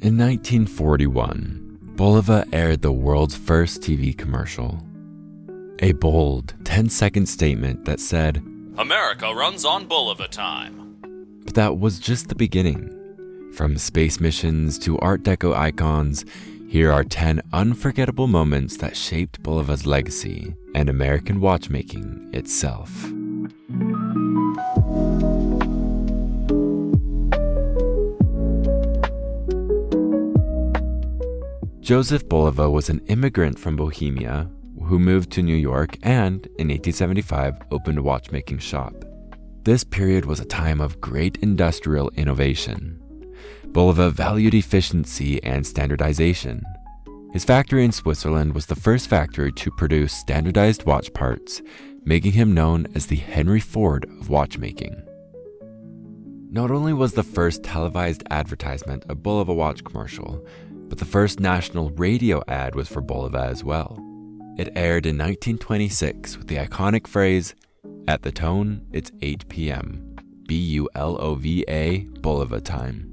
In 1941, Bulova aired the world's first TV commercial. A bold, 10-second statement that said, "America runs on Bulova Time." But that was just the beginning. From space missions to Art Deco icons, here are 10 unforgettable moments that shaped Bulova's legacy and American watchmaking itself. Joseph Bulova was an immigrant from Bohemia who moved to New York and, in 1875, opened a watchmaking shop. This period was a time of great industrial innovation. Bulova valued efficiency and standardization. His factory in Switzerland was the first factory to produce standardized watch parts, making him known as the Henry Ford of watchmaking. Not only was the first televised advertisement a Bulova watch commercial, but the first national radio ad was for Bulova as well. It aired in 1926 with the iconic phrase, "At the tone, it's 8 p.m. Bulova, Bulova Time."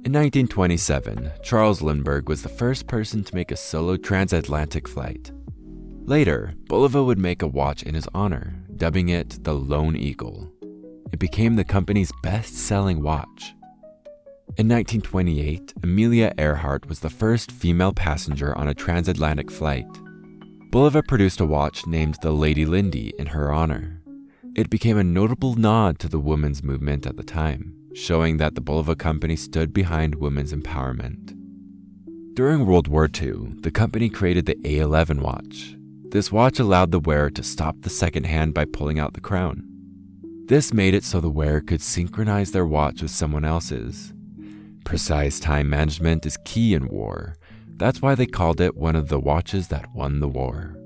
In 1927, Charles Lindbergh was the first person to make a solo transatlantic flight. Later, Bulova would make a watch in his honor, dubbing it the Lone Eagle. It became the company's best-selling watch. In 1928, Amelia Earhart was the first female passenger on a transatlantic flight. Bulova produced a watch named the Lady Lindy in her honor. It became a notable nod to the women's movement at the time, showing that the Bulova Company stood behind women's empowerment. During World War II, the company created the A11 watch. This watch allowed the wearer to stop the second hand by pulling out the crown. This made it so the wearer could synchronize their watch with someone else's. Precise time management is key in war. That's why they called it one of the watches that won the war.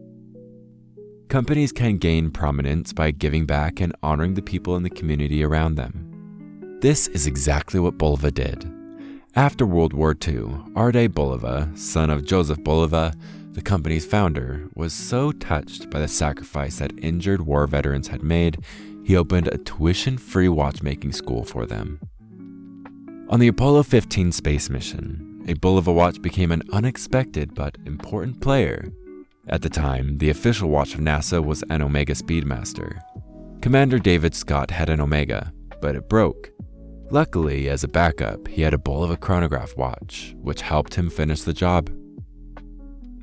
Companies can gain prominence by giving back and honoring the people in the community around them. This is exactly what Bulova did. After World War II, Ardei Bulova, son of Joseph Bulova, the company's founder, was so touched by the sacrifice that injured war veterans had made, he opened a tuition-free watchmaking school for them. On the Apollo 15 space mission, a Bulova watch became an unexpected but important player. At the time, the official watch of NASA was an Omega Speedmaster. Commander David Scott had an Omega, but it broke. Luckily, as a backup, he had a Bulova chronograph watch, which helped him finish the job.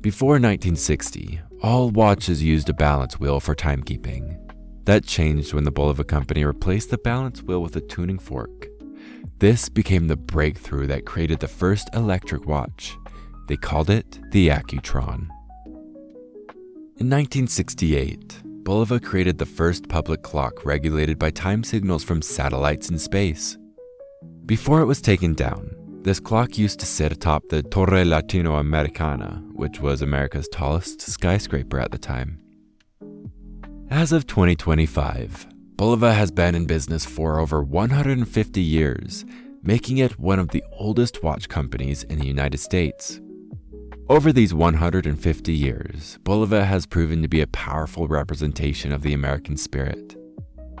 Before 1960, all watches used a balance wheel for timekeeping. That changed when the Bulova Company replaced the balance wheel with a tuning fork. This became the breakthrough that created the first electric watch. They called it the Accutron. In 1968, Bulova created the first public clock regulated by time signals from satellites in space. Before it was taken down, this clock used to sit atop the Torre Latinoamericana, which was America's tallest skyscraper at the time. As of 2025, Bulova has been in business for over 150 years, making it one of the oldest watch companies in the United States. Over these 150 years, Bulova has proven to be a powerful representation of the American spirit.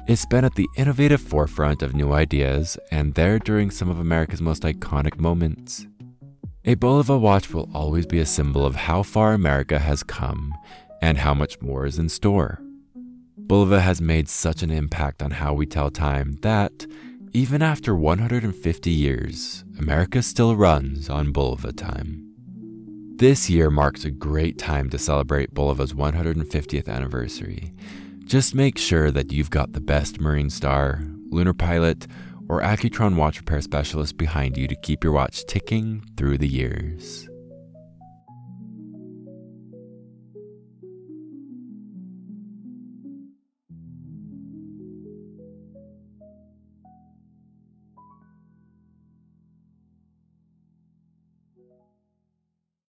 It's been at the innovative forefront of new ideas and there during some of America's most iconic moments. A Bulova watch will always be a symbol of how far America has come and how much more is in store. Bulova has made such an impact on how we tell time that, even after 150 years, America still runs on Bulova Time. This year marks a great time to celebrate Bulova's 150th anniversary. Just make sure that you've got the best Marine Star, Lunar Pilot, or Accutron watch repair specialist behind you to keep your watch ticking through the years.